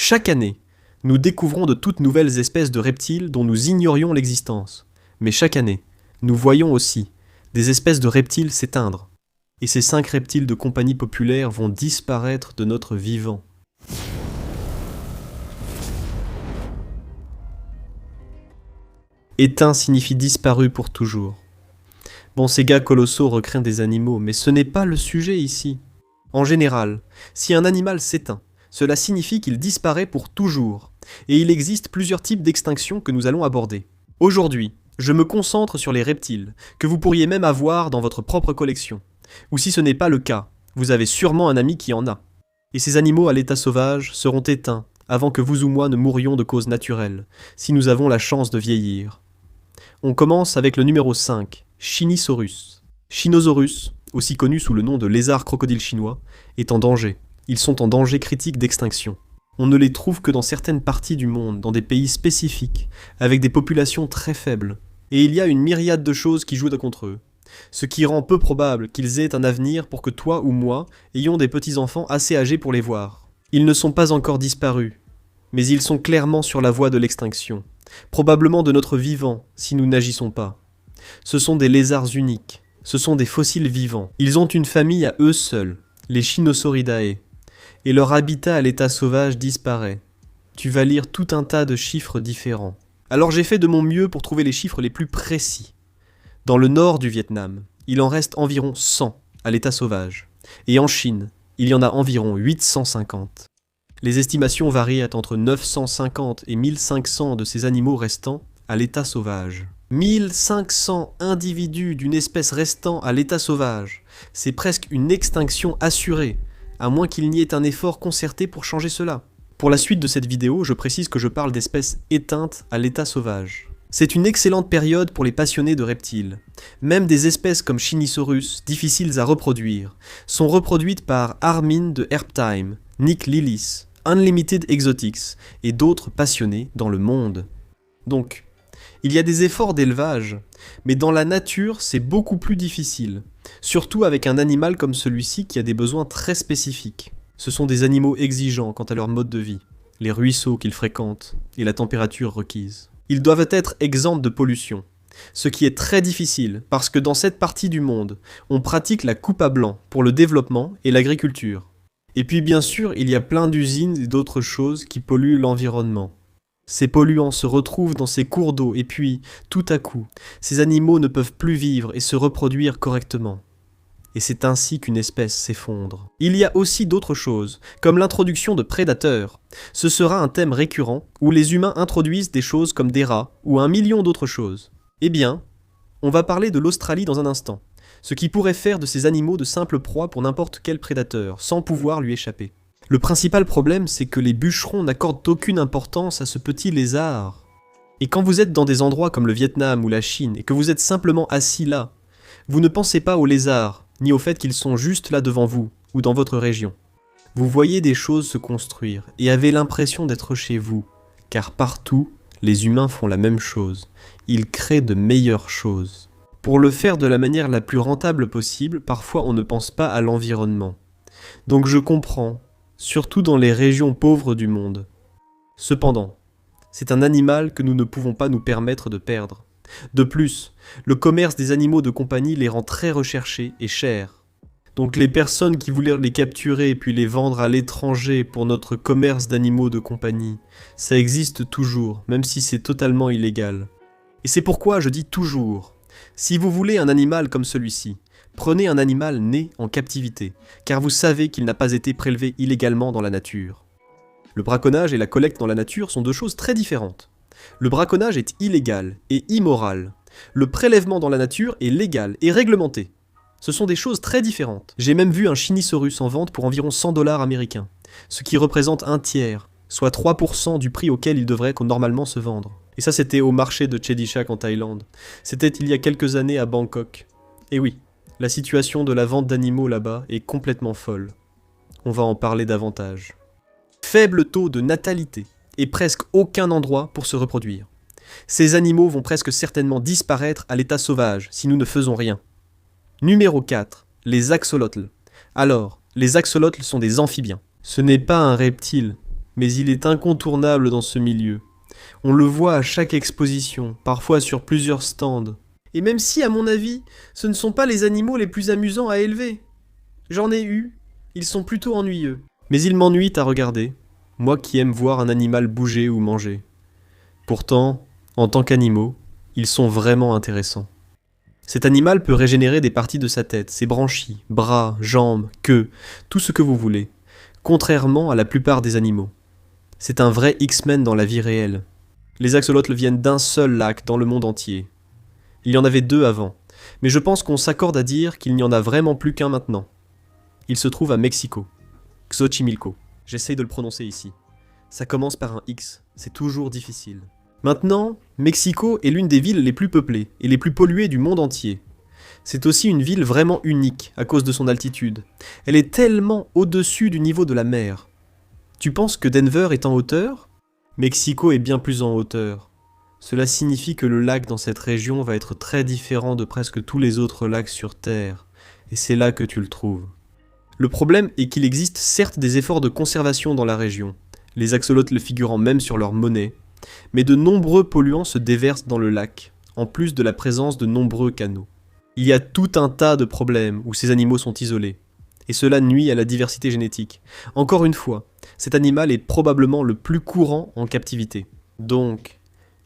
Chaque année, nous découvrons de toutes nouvelles espèces de reptiles dont nous ignorions l'existence. Mais chaque année, nous voyons aussi des espèces de reptiles s'éteindre. Et ces 5 reptiles de compagnie populaire vont disparaître de notre vivant. Éteint signifie disparu pour toujours. Bon, ces gars colossaux recraignent des animaux, mais ce n'est pas le sujet ici. En général, si un animal s'éteint, cela signifie qu'il disparaît pour toujours, et il existe plusieurs types d'extinction que nous allons aborder. Aujourd'hui, je me concentre sur les reptiles, que vous pourriez même avoir dans votre propre collection. Ou si ce n'est pas le cas, vous avez sûrement un ami qui en a. Et ces animaux à l'état sauvage seront éteints avant que vous ou moi ne mourions de cause naturelle, si nous avons la chance de vieillir. On commence avec le numéro 5, Shinisaurus. Shinosaurus, aussi connu sous le nom de lézard crocodile chinois, est en danger. Ils sont en danger critique d'extinction. On ne les trouve que dans certaines parties du monde, dans des pays spécifiques, avec des populations très faibles. Et il y a une myriade de choses qui jouent contre eux. Ce qui rend peu probable qu'ils aient un avenir pour que toi ou moi ayons des petits-enfants assez âgés pour les voir. Ils ne sont pas encore disparus, mais ils sont clairement sur la voie de l'extinction. Probablement de notre vivant, si nous n'agissons pas. Ce sont des lézards uniques, ce sont des fossiles vivants. Ils ont une famille à eux seuls, les Shinosauridae, et leur habitat à l'état sauvage disparaît. Tu vas lire tout un tas de chiffres différents. Alors j'ai fait de mon mieux pour trouver les chiffres les plus précis. Dans le nord du Vietnam, il en reste environ 100 à l'état sauvage, et en Chine, il y en a environ 850. Les estimations varient entre 950 et 1500 de ces animaux restants à l'état sauvage. 1500 individus d'une espèce restant à l'état sauvage, c'est presque une extinction assurée, à moins qu'il n'y ait un effort concerté pour changer cela. Pour la suite de cette vidéo, je précise que je parle d'espèces éteintes à l'état sauvage. C'est une excellente période pour les passionnés de reptiles. Même des espèces comme Shinisaurus, difficiles à reproduire, sont reproduites par Armin de Herptime, Nick Lillis, Unlimited Exotics et d'autres passionnés dans le monde. Donc, il y a des efforts d'élevage, mais dans la nature, c'est beaucoup plus difficile, surtout avec un animal comme celui-ci qui a des besoins très spécifiques. Ce sont des animaux exigeants quant à leur mode de vie, les ruisseaux qu'ils fréquentent et la température requise. Ils doivent être exempts de pollution, ce qui est très difficile parce que dans cette partie du monde, on pratique la coupe à blanc pour le développement et l'agriculture. Et puis bien sûr, il y a plein d'usines et d'autres choses qui polluent l'environnement. Ces polluants se retrouvent dans ces cours d'eau et puis, tout à coup, ces animaux ne peuvent plus vivre et se reproduire correctement. Et c'est ainsi qu'une espèce s'effondre. Il y a aussi d'autres choses, comme l'introduction de prédateurs. Ce sera un thème récurrent où les humains introduisent des choses comme des rats ou 1 million d'autres choses. Eh bien, on va parler de l'Australie dans un instant, ce qui pourrait faire de ces animaux de simples proies pour n'importe quel prédateur, sans pouvoir lui échapper. Le principal problème, c'est que les bûcherons n'accordent aucune importance à ce petit lézard. Et quand vous êtes dans des endroits comme le Vietnam ou la Chine et que vous êtes simplement assis là, vous ne pensez pas aux lézards, ni au fait qu'ils sont juste là devant vous, ou dans votre région. Vous voyez des choses se construire, et avez l'impression d'être chez vous, car partout, les humains font la même chose. Ils créent de meilleures choses. Pour le faire de la manière la plus rentable possible, parfois on ne pense pas à l'environnement. Donc je comprends, surtout dans les régions pauvres du monde. Cependant, c'est un animal que nous ne pouvons pas nous permettre de perdre. De plus, le commerce des animaux de compagnie les rend très recherchés et chers. Donc les personnes qui voulaient les capturer et puis les vendre à l'étranger pour notre commerce d'animaux de compagnie, ça existe toujours, même si c'est totalement illégal. Et c'est pourquoi je dis toujours, si vous voulez un animal comme celui-ci, prenez un animal né en captivité, car vous savez qu'il n'a pas été prélevé illégalement dans la nature. Le braconnage et la collecte dans la nature sont deux choses très différentes. Le braconnage est illégal et immoral. Le prélèvement dans la nature est légal et réglementé. Ce sont des choses très différentes. J'ai même vu un Shinisaurus en vente pour environ 100 $ américains, ce qui représente un tiers, soit 3% du prix auquel il devrait normalement se vendre. Et ça c'était au marché de Chedichak en Thaïlande. C'était il y a quelques années à Bangkok. Et oui, la situation de la vente d'animaux là-bas est complètement folle. On va en parler davantage. Faible taux de natalité et presque aucun endroit pour se reproduire. Ces animaux vont presque certainement disparaître à l'état sauvage si nous ne faisons rien. Numéro 4. Les axolotls. Alors, les axolotls sont des amphibiens. Ce n'est pas un reptile, mais il est incontournable dans ce milieu. On le voit à chaque exposition, parfois sur plusieurs stands. Et même si, à mon avis, ce ne sont pas les animaux les plus amusants à élever. J'en ai eu, ils sont plutôt ennuyeux. Mais ils m'ennuient à regarder, moi qui aime voir un animal bouger ou manger. Pourtant, en tant qu'animaux, ils sont vraiment intéressants. Cet animal peut régénérer des parties de sa tête, ses branchies, bras, jambes, queue, tout ce que vous voulez, contrairement à la plupart des animaux. C'est un vrai X-Men dans la vie réelle. Les axolotls viennent d'un seul lac dans le monde entier. Il y en avait 2 avant, mais je pense qu'on s'accorde à dire qu'il n'y en a vraiment plus qu'un maintenant. Il se trouve à Mexico. Xochimilco. J'essaye de le prononcer ici. Ça commence par un X, c'est toujours difficile. Maintenant, Mexico est l'une des villes les plus peuplées et les plus polluées du monde entier. C'est aussi une ville vraiment unique à cause de son altitude. Elle est tellement au-dessus du niveau de la mer. Tu penses que Denver est en hauteur ? Mexico est bien plus en hauteur. Cela signifie que le lac dans cette région va être très différent de presque tous les autres lacs sur Terre, et c'est là que tu le trouves. Le problème est qu'il existe certes des efforts de conservation dans la région, les axolotls le figurant même sur leur monnaie, mais de nombreux polluants se déversent dans le lac, en plus de la présence de nombreux canaux. Il y a tout un tas de problèmes où ces animaux sont isolés, et cela nuit à la diversité génétique. Encore une fois, cet animal est probablement le plus courant en captivité. Donc,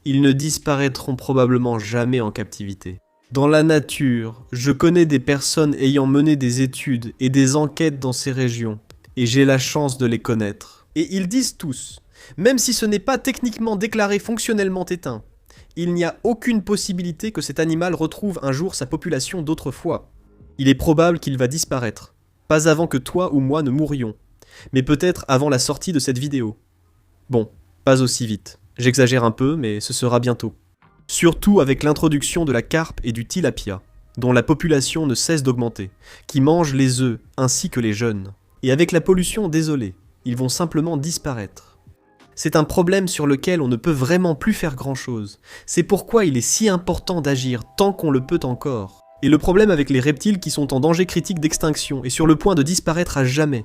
ils ne disparaîtront probablement jamais en captivité. Dans la nature, je connais des personnes ayant mené des études et des enquêtes dans ces régions, et j'ai la chance de les connaître. Et ils disent tous, même si ce n'est pas techniquement déclaré fonctionnellement éteint, il n'y a aucune possibilité que cet animal retrouve un jour sa population d'autrefois. Il est probable qu'il va disparaître, pas avant que toi ou moi ne mourions, mais peut-être avant la sortie de cette vidéo. Bon, pas aussi vite. J'exagère un peu, mais ce sera bientôt. Surtout avec l'introduction de la carpe et du tilapia, dont la population ne cesse d'augmenter, qui mangent les œufs ainsi que les jeunes. Et avec la pollution, désolé, ils vont simplement disparaître. C'est un problème sur lequel on ne peut vraiment plus faire grand-chose. C'est pourquoi il est si important d'agir tant qu'on le peut encore. Et le problème avec les reptiles qui sont en danger critique d'extinction et sur le point de disparaître à jamais,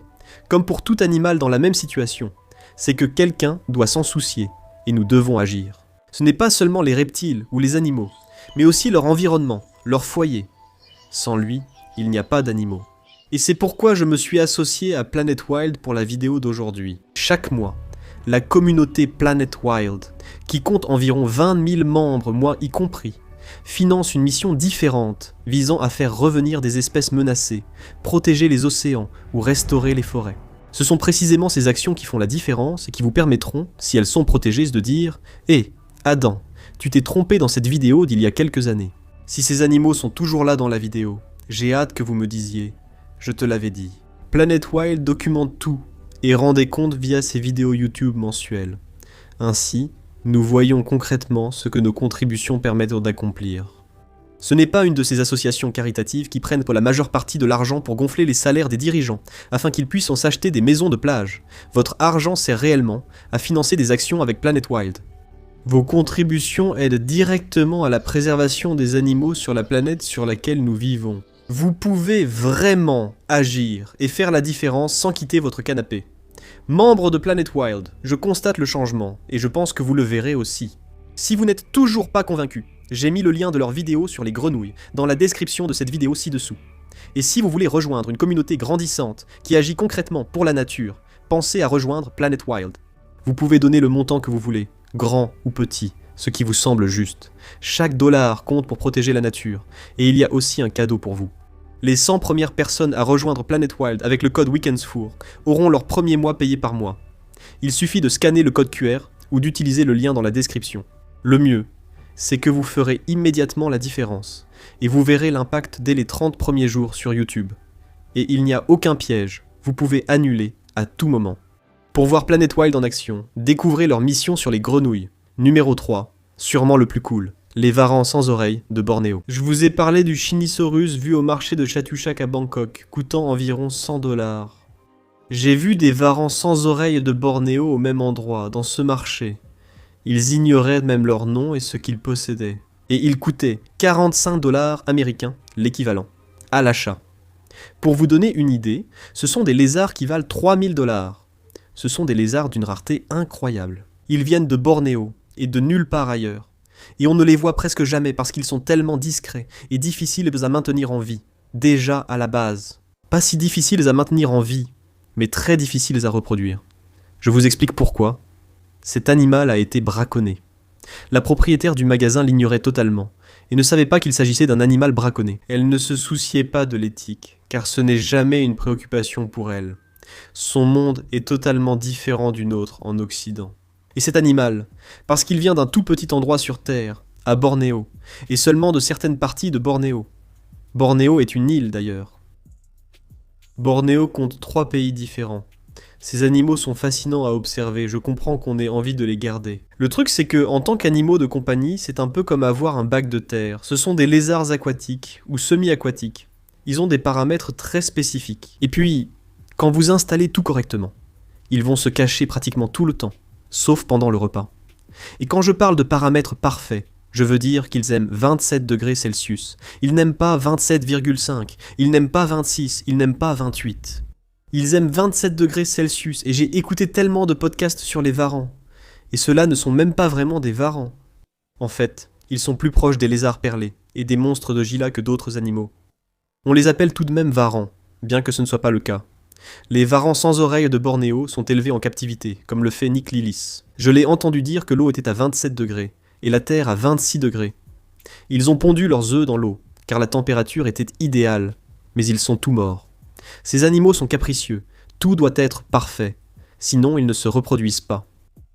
comme pour tout animal dans la même situation, c'est que quelqu'un doit s'en soucier, et nous devons agir. Ce n'est pas seulement les reptiles ou les animaux, mais aussi leur environnement, leur foyer. Sans lui, il n'y a pas d'animaux. Et c'est pourquoi je me suis associé à Planet Wild pour la vidéo d'aujourd'hui. Chaque mois, la communauté Planet Wild, qui compte environ 20 000 membres, moi y compris, finance une mission différente visant à faire revenir des espèces menacées, protéger les océans ou restaurer les forêts. Ce sont précisément ces actions qui font la différence et qui vous permettront, si elles sont protégées, de dire « Hé, Adam, tu t'es trompé dans cette vidéo d'il y a quelques années. » Si ces animaux sont toujours là dans la vidéo, j'ai hâte que vous me disiez « Je te l'avais dit ». Planet Wild documente tout et rend des comptes via ses vidéos YouTube mensuelles. Ainsi, nous voyons concrètement ce que nos contributions permettent d'accomplir. Ce n'est pas une de ces associations caritatives qui prennent pour la majeure partie de l'argent pour gonfler les salaires des dirigeants, afin qu'ils puissent en s'acheter des maisons de plage. Votre argent sert réellement à financer des actions avec Planet Wild. Vos contributions aident directement à la préservation des animaux sur la planète sur laquelle nous vivons. Vous pouvez vraiment agir et faire la différence sans quitter votre canapé. Membre de Planet Wild, je constate le changement, et je pense que vous le verrez aussi. Si vous n'êtes toujours pas convaincu, j'ai mis le lien de leur vidéo sur les grenouilles dans la description de cette vidéo ci-dessous. Et si vous voulez rejoindre une communauté grandissante qui agit concrètement pour la nature, pensez à rejoindre Planet Wild. Vous pouvez donner le montant que vous voulez, grand ou petit, ce qui vous semble juste. Chaque dollar compte pour protéger la nature, et il y a aussi un cadeau pour vous. Les 100 premières personnes à rejoindre Planet Wild avec le code Weekendsfour auront leur premier mois payé par mois. Il suffit de scanner le code QR ou d'utiliser le lien dans la description. Le mieux, c'est que vous ferez immédiatement la différence, et vous verrez l'impact dès les 30 premiers jours sur YouTube. Et il n'y a aucun piège, vous pouvez annuler à tout moment. Pour voir Planet Wild en action, découvrez leur mission sur les grenouilles. Numéro 3, sûrement le plus cool, les varans sans oreilles de Bornéo. Je vous ai parlé du Shinisaurus vu au marché de Chatuchak à Bangkok, coûtant environ 100 $. J'ai vu des varans sans oreilles de Bornéo au même endroit, dans ce marché. Ils ignoraient même leur nom et ce qu'ils possédaient. Et ils coûtaient 45 $ américains, l'équivalent, à l'achat. Pour vous donner une idée, ce sont des lézards qui valent 3000 $. Ce sont des lézards d'une rareté incroyable. Ils viennent de Bornéo et de nulle part ailleurs. Et on ne les voit presque jamais parce qu'ils sont tellement discrets et difficiles à maintenir en vie. Déjà à la base. Pas si difficiles à maintenir en vie, mais très difficiles à reproduire. Je vous explique pourquoi. Cet animal a été braconné. La propriétaire du magasin l'ignorait totalement et ne savait pas qu'il s'agissait d'un animal braconné. Elle ne se souciait pas de l'éthique, car ce n'est jamais une préoccupation pour elle. Son monde est totalement différent du nôtre en Occident. Et cet animal, parce qu'il vient d'un tout petit endroit sur Terre, à Bornéo, et seulement de certaines parties de Bornéo. Bornéo est une île d'ailleurs. Bornéo compte 3 pays différents. Ces animaux sont fascinants à observer, je comprends qu'on ait envie de les garder. Le truc c'est que, en tant qu'animaux de compagnie, c'est un peu comme avoir un bac de terre. Ce sont des lézards aquatiques, ou semi-aquatiques. Ils ont des paramètres très spécifiques. Et puis, quand vous installez tout correctement, ils vont se cacher pratiquement tout le temps, sauf pendant le repas. Et quand je parle de paramètres parfaits, je veux dire qu'ils aiment 27 degrés Celsius. Ils n'aiment pas 27,5, ils n'aiment pas 26, ils n'aiment pas 28. Ils aiment 27 degrés Celsius et j'ai écouté tellement de podcasts sur les varans. Et ceux-là ne sont même pas vraiment des varans. En fait, ils sont plus proches des lézards perlés et des monstres de Gila que d'autres animaux. On les appelle tout de même varans, bien que ce ne soit pas le cas. Les varans sans oreilles de Bornéo sont élevés en captivité, comme le fait Nick Lillis. Je l'ai entendu dire que l'eau était à 27 degrés et la terre à 26 degrés. Ils ont pondu leurs œufs dans l'eau, car la température était idéale, mais ils sont tout morts. Ces animaux sont capricieux, tout doit être parfait, sinon ils ne se reproduisent pas.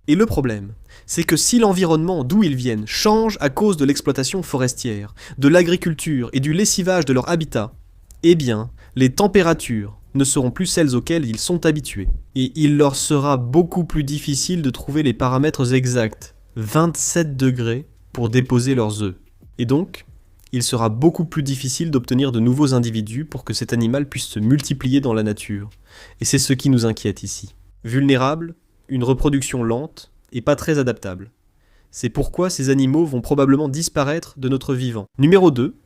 Et le problème, c'est que si l'environnement d'où ils viennent change à cause de l'exploitation forestière, de l'agriculture et du lessivage de leur habitat, eh bien, les températures ne seront plus celles auxquelles ils sont habitués. Et il leur sera beaucoup plus difficile de trouver les paramètres exacts, 27 degrés, pour déposer leurs œufs. Et donc, il sera beaucoup plus difficile d'obtenir de nouveaux individus pour que cet animal puisse se multiplier dans la nature. Et c'est ce qui nous inquiète ici. Vulnérable, une reproduction lente et pas très adaptable. C'est pourquoi ces animaux vont probablement disparaître de notre vivant. Numéro 2,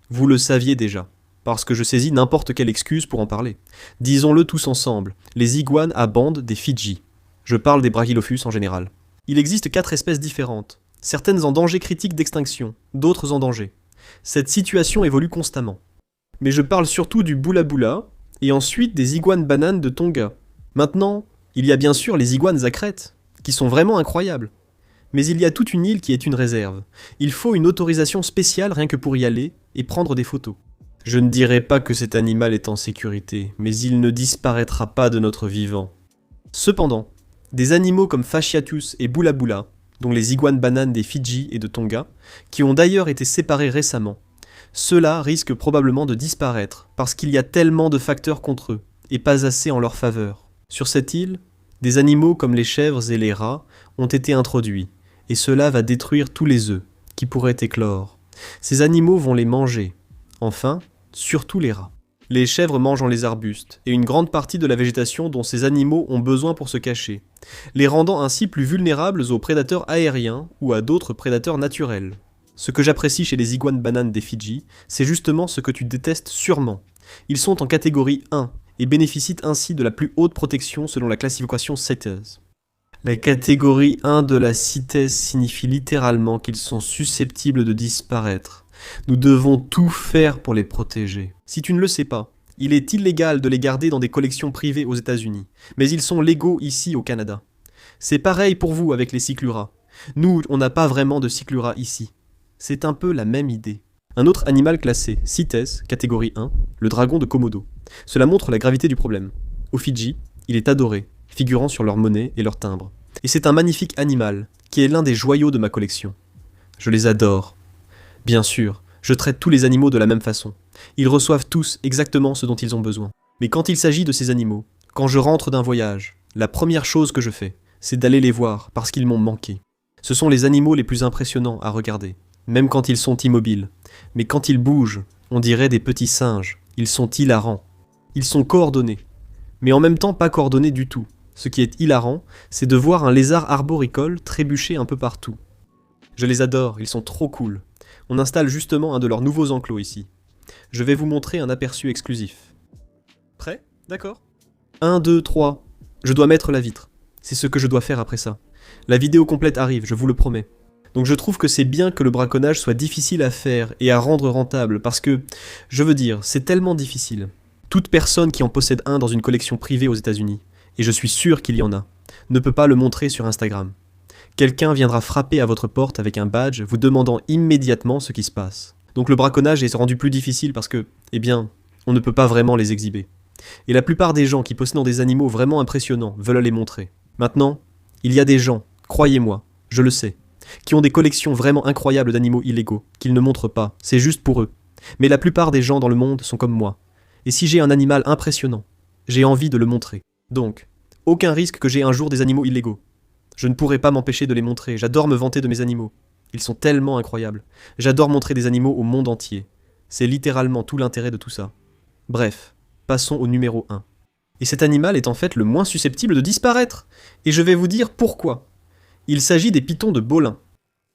vous le saviez déjà, parce que je saisis n'importe quelle excuse pour en parler. Disons-le tous ensemble, les iguanes à bandes des Fidji. Je parle des Brachylophlus en général. Il existe 4 espèces différentes, certaines en danger critique d'extinction, d'autres en danger. Cette situation évolue constamment. Mais je parle surtout du boula boula, et ensuite des iguanes bananes de Tonga. Maintenant, il y a bien sûr les iguanes à crête, qui sont vraiment incroyables. Mais il y a toute une île qui est une réserve. Il faut une autorisation spéciale rien que pour y aller et prendre des photos. Je ne dirais pas que cet animal est en sécurité, mais il ne disparaîtra pas de notre vivant. Cependant, des animaux comme Fasciatus et boula boula, dont les iguanes bananes des Fidji et de Tonga, qui ont d'ailleurs été séparés récemment, ceux-là risquent probablement de disparaître parce qu'il y a tellement de facteurs contre eux, et pas assez en leur faveur. Sur cette île, des animaux comme les chèvres et les rats ont été introduits, et cela va détruire tous les œufs qui pourraient éclore. Ces animaux vont les manger. Enfin, surtout les rats. Les chèvres mangent les arbustes, et une grande partie de la végétation dont ces animaux ont besoin pour se cacher, les rendant ainsi plus vulnérables aux prédateurs aériens ou à d'autres prédateurs naturels. Ce que j'apprécie chez les iguanes bananes des Fidji, c'est justement ce que tu détestes sûrement. Ils sont en catégorie 1, et bénéficient ainsi de la plus haute protection selon la classification CITES. La catégorie 1 de la CITES signifie littéralement qu'ils sont susceptibles de disparaître. Nous devons tout faire pour les protéger. Si tu ne le sais pas, il est illégal de les garder dans des collections privées aux États-Unis, mais ils sont légaux ici au Canada. C'est pareil pour vous avec les cycluras. Nous, on n'a pas vraiment de cycluras ici. C'est un peu la même idée. Un autre animal classé, CITES, catégorie 1, le dragon de Komodo. Cela montre la gravité du problème. Aux Fidji, il est adoré, figurant sur leur monnaie et leur timbre. Et c'est un magnifique animal, qui est l'un des joyaux de ma collection. Je les adore. Bien sûr, je traite tous les animaux de la même façon. Ils reçoivent tous exactement ce dont ils ont besoin. Mais quand il s'agit de ces animaux, quand je rentre d'un voyage, la première chose que je fais, c'est d'aller les voir parce qu'ils m'ont manqué. Ce sont les animaux les plus impressionnants à regarder, même quand ils sont immobiles. Mais quand ils bougent, on dirait des petits singes. Ils sont hilarants. Ils sont coordonnés, mais en même temps pas coordonnés du tout. Ce qui est hilarant, c'est de voir un lézard arboricole trébucher un peu partout. Je les adore, ils sont trop cool. On installe justement un de leurs nouveaux enclos ici. Je vais vous montrer un aperçu exclusif. Prêt ? D'accord ? 1, 2, 3. Je dois mettre la vitre. C'est ce que je dois faire après ça. La vidéo complète arrive, je vous le promets. Donc je trouve que c'est bien que le braconnage soit difficile à faire et à rendre rentable, parce que, je veux dire, c'est tellement difficile. Toute personne qui en possède un dans une collection privée aux États-Unis, et je suis sûr qu'il y en a, ne peut pas le montrer sur Instagram. Quelqu'un viendra frapper à votre porte avec un badge, vous demandant immédiatement ce qui se passe. Donc le braconnage est rendu plus difficile parce que, eh bien, on ne peut pas vraiment les exhiber. Et la plupart des gens qui possèdent des animaux vraiment impressionnants veulent les montrer. Maintenant, il y a des gens, croyez-moi, je le sais, qui ont des collections vraiment incroyables d'animaux illégaux, qu'ils ne montrent pas, c'est juste pour eux. Mais la plupart des gens dans le monde sont comme moi. Et si j'ai un animal impressionnant, j'ai envie de le montrer. Donc, aucun risque que j'ai un jour des animaux illégaux. Je ne pourrai pas m'empêcher de les montrer, j'adore me vanter de mes animaux. Ils sont tellement incroyables. J'adore montrer des animaux au monde entier. C'est littéralement tout l'intérêt de tout ça. Bref, passons au numéro 1. Et cet animal est en fait le moins susceptible de disparaître. Et je vais vous dire pourquoi. Il s'agit des pitons de Bolin.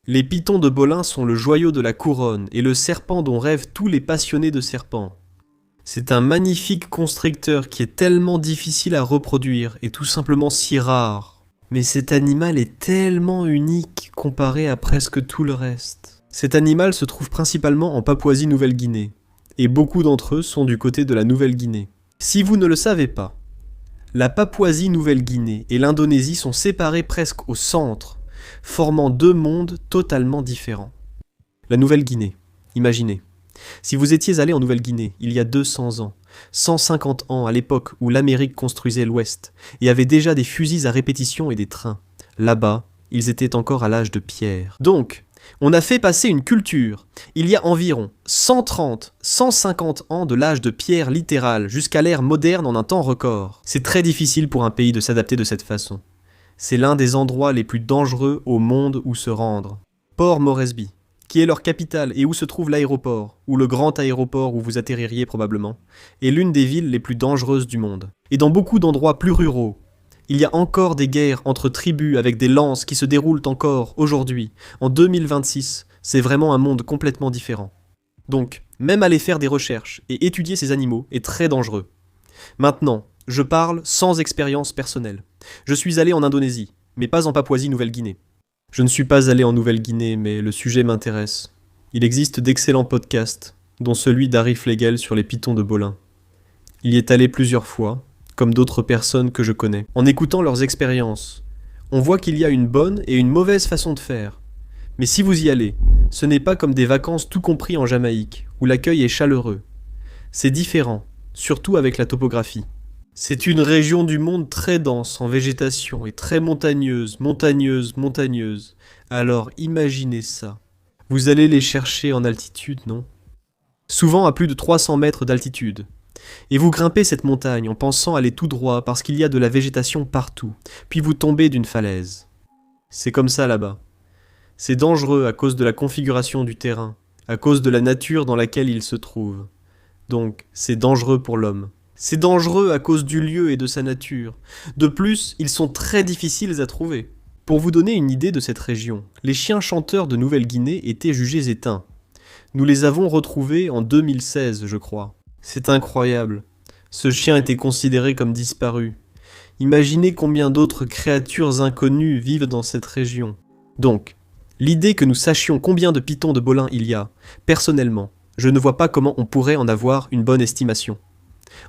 Les pitons de Bolin sont le joyau de la couronne et le serpent dont rêvent tous les passionnés de serpents. C'est un magnifique constricteur qui est tellement difficile à reproduire et tout simplement si rare. Mais cet animal est tellement unique comparé à presque tout le reste. Cet animal se trouve principalement en Papouasie-Nouvelle-Guinée, et beaucoup d'entre eux sont du côté de la Nouvelle-Guinée. Si vous ne le savez pas, la Papouasie-Nouvelle-Guinée et l'Indonésie sont séparées presque au centre, formant deux mondes totalement différents. La Nouvelle-Guinée, imaginez. Si vous étiez allé en Nouvelle-Guinée il y a 200 ans, 150 ans à l'époque où l'Amérique construisait l'Ouest, et avait déjà des fusils à répétition et des trains, là-bas, ils étaient encore à l'âge de pierre. Donc, on a fait passer une culture, il y a environ 130, 150 ans de l'âge de pierre littéral jusqu'à l'ère moderne en un temps record. C'est très difficile pour un pays de s'adapter de cette façon. C'est l'un des endroits les plus dangereux au monde où se rendre. Port Moresby, qui est leur capitale et où se trouve l'aéroport, ou le grand aéroport où vous atterririez probablement, est l'une des villes les plus dangereuses du monde. Et dans beaucoup d'endroits plus ruraux, il y a encore des guerres entre tribus avec des lances qui se déroulent encore aujourd'hui, en 2026. C'est vraiment un monde complètement différent. Donc, même aller faire des recherches et étudier ces animaux est très dangereux. Maintenant, je parle sans expérience personnelle. Je suis allé en Indonésie, mais pas en Papouasie-Nouvelle-Guinée. Je ne suis pas allé en Nouvelle-Guinée, mais le sujet m'intéresse. Il existe d'excellents podcasts, dont celui d'Arif Legel sur les pitons de Bolin. Il y est allé plusieurs fois, comme d'autres personnes que je connais. En écoutant leurs expériences, on voit qu'il y a une bonne et une mauvaise façon de faire. Mais si vous y allez, ce n'est pas comme des vacances tout compris en Jamaïque, où l'accueil est chaleureux. C'est différent, surtout avec la topographie. C'est une région du monde très dense en végétation et très montagneuse. Alors imaginez ça. Vous allez les chercher en altitude, non? Souvent à plus de 300 mètres d'altitude. Et vous grimpez cette montagne en pensant aller tout droit parce qu'il y a de la végétation partout, puis vous tombez d'une falaise. C'est comme ça là-bas. C'est dangereux à cause de la configuration du terrain, à cause de la nature dans laquelle il se trouve. Donc, c'est dangereux pour l'homme. C'est dangereux à cause du lieu et de sa nature. De plus, ils sont très difficiles à trouver. Pour vous donner une idée de cette région, les chiens chanteurs de Nouvelle-Guinée étaient jugés éteints. Nous les avons retrouvés en 2016, je crois. C'est incroyable. Ce chien était considéré comme disparu. Imaginez combien d'autres créatures inconnues vivent dans cette région. Donc, l'idée que nous sachions combien de pitons de Bolin il y a, personnellement, je ne vois pas comment on pourrait en avoir une bonne estimation.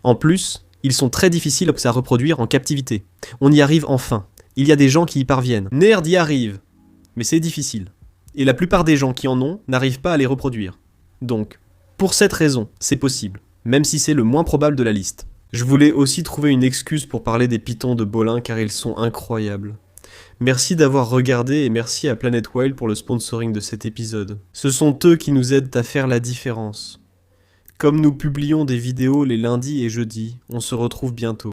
En plus, ils sont très difficiles à reproduire en captivité. On y arrive enfin. Il y a des gens qui y parviennent. Nerd y arrive. Mais c'est difficile. Et la plupart des gens qui en ont n'arrivent pas à les reproduire. Donc, pour cette raison, c'est possible. Même si c'est le moins probable de la liste. Je voulais aussi trouver une excuse pour parler des pitons de Bolin car ils sont incroyables. Merci d'avoir regardé et merci à Planet Wild pour le sponsoring de cet épisode. Ce sont eux qui nous aident à faire la différence. Comme nous publions des vidéos les lundis et jeudis, on se retrouve bientôt.